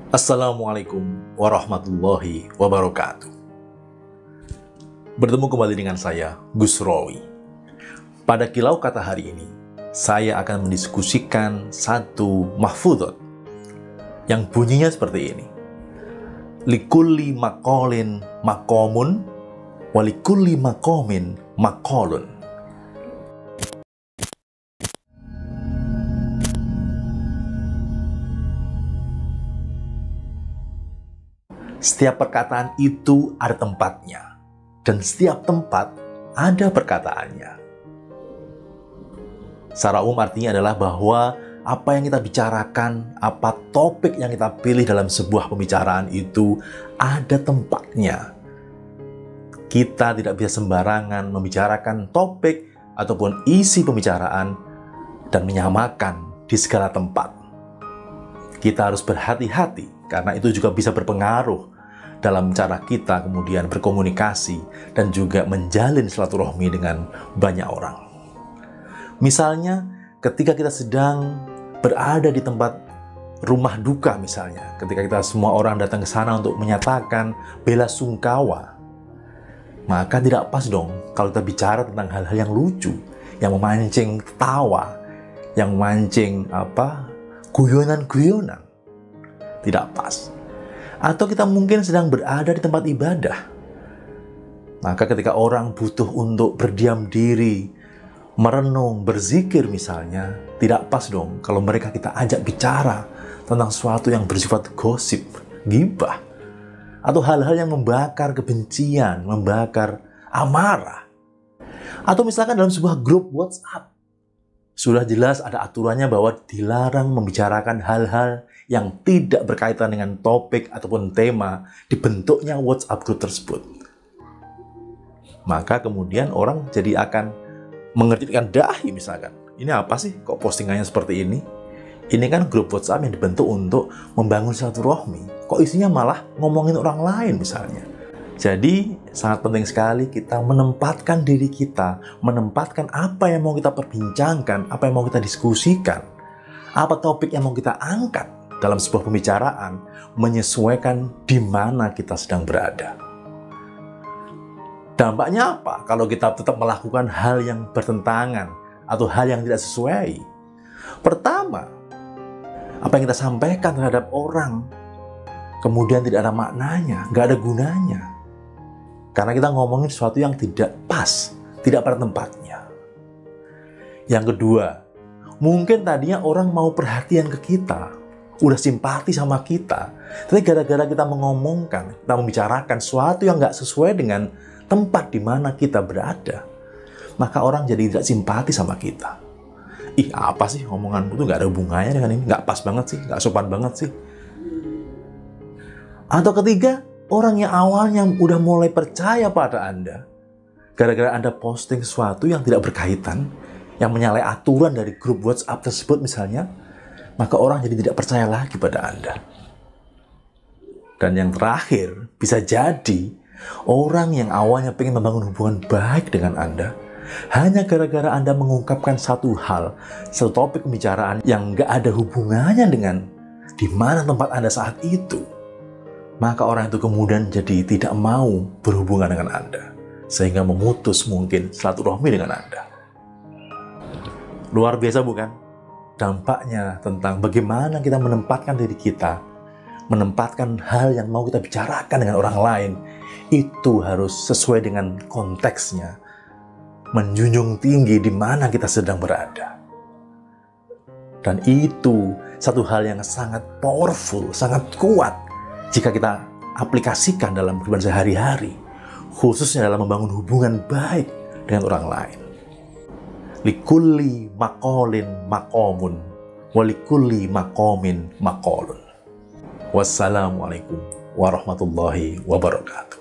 Assalamualaikum warahmatullahi wabarakatuh. Bertemu kembali dengan saya, Gus Rowi. Pada kilau kata hari ini, saya akan mendiskusikan satu mahfudhot yang bunyinya seperti ini. Likulli maqalin maqamun, walikulli maqamin maqalun. Setiap perkataan itu ada tempatnya, dan setiap tempat ada perkataannya. Secara umum artinya adalah bahwa apa yang kita bicarakan, apa topik yang kita pilih dalam sebuah pembicaraan itu ada tempatnya. Kita tidak bisa sembarangan membicarakan topik ataupun isi pembicaraan dan menyamakan di segala tempat. Kita harus berhati-hati karena itu juga bisa berpengaruh dalam cara kita kemudian berkomunikasi dan juga menjalin silaturahmi dengan banyak orang. Misalnya, ketika kita sedang berada di tempat rumah duka misalnya, ketika kita semua orang datang ke sana untuk menyatakan bela sungkawa, maka tidak pas dong kalau kita bicara tentang hal-hal yang lucu, yang memancing tawa, yang memancing guyonan-guyonan. Tidak pas. Atau kita mungkin sedang berada di tempat ibadah. Maka ketika orang butuh untuk berdiam diri, merenung, berzikir misalnya, tidak pas dong kalau mereka kita ajak bicara tentang sesuatu yang bersifat gosip, ghibah, atau hal-hal yang membakar kebencian, membakar amarah. Atau misalkan dalam sebuah grup WhatsApp, sudah jelas ada aturannya bahwa dilarang membicarakan hal-hal yang tidak berkaitan dengan topik ataupun tema dibentuknya WhatsApp group tersebut. Maka kemudian orang jadi akan mengertikkan dahi misalkan. Ini apa sih kok postingannya seperti ini? Ini kan grup WhatsApp yang dibentuk untuk membangun silaturahmi. Kok isinya malah ngomongin orang lain misalnya. Jadi sangat penting sekali kita menempatkan diri kita, menempatkan apa yang mau kita perbincangkan, apa yang mau kita diskusikan, apa topik yang mau kita angkat dalam sebuah pembicaraan, menyesuaikan di mana kita sedang berada. Dampaknya apa kalau kita tetap melakukan hal yang bertentangan atau hal yang tidak sesuai? Pertama, apa yang kita sampaikan terhadap orang kemudian tidak ada maknanya, nggak ada gunanya. Karena kita ngomongin sesuatu yang tidak pas, tidak pada tempatnya. Yang kedua, mungkin tadinya orang mau perhatian ke kita, udah simpati sama kita, tapi gara-gara kita mengomongkan, kita membicarakan sesuatu yang nggak sesuai dengan tempat di mana kita berada, maka orang jadi tidak simpati sama kita. Ih, apa sih omonganmu tuh nggak ada hubungannya dengan ini, nggak pas banget sih, nggak sopan banget sih. Atau ketiga, orang yang awalnya udah mulai percaya pada Anda, gara-gara Anda posting sesuatu yang tidak berkaitan, yang menyalahi aturan dari grup WhatsApp tersebut misalnya, maka orang jadi tidak percaya lagi pada Anda. Dan yang terakhir, bisa jadi orang yang awalnya ingin membangun hubungan baik dengan Anda, hanya gara-gara Anda mengungkapkan satu hal, satu topik pembicaraan yang nggak ada hubungannya dengan di mana tempat Anda saat itu, maka orang itu kemudian jadi tidak mau berhubungan dengan Anda, sehingga memutus mungkin silaturahmi dengan Anda. Luar biasa bukan? Dampaknya tentang bagaimana kita menempatkan diri kita, menempatkan hal yang mau kita bicarakan dengan orang lain, itu harus sesuai dengan konteksnya, menjunjung tinggi di mana kita sedang berada. Dan itu satu hal yang sangat powerful, sangat kuat jika kita aplikasikan dalam kehidupan sehari-hari, khususnya dalam membangun hubungan baik dengan orang lain. Likulli maqalin maqamun, walikulli maqamin maqalun. Wassalamualaikum warahmatullahi wabarakatuh.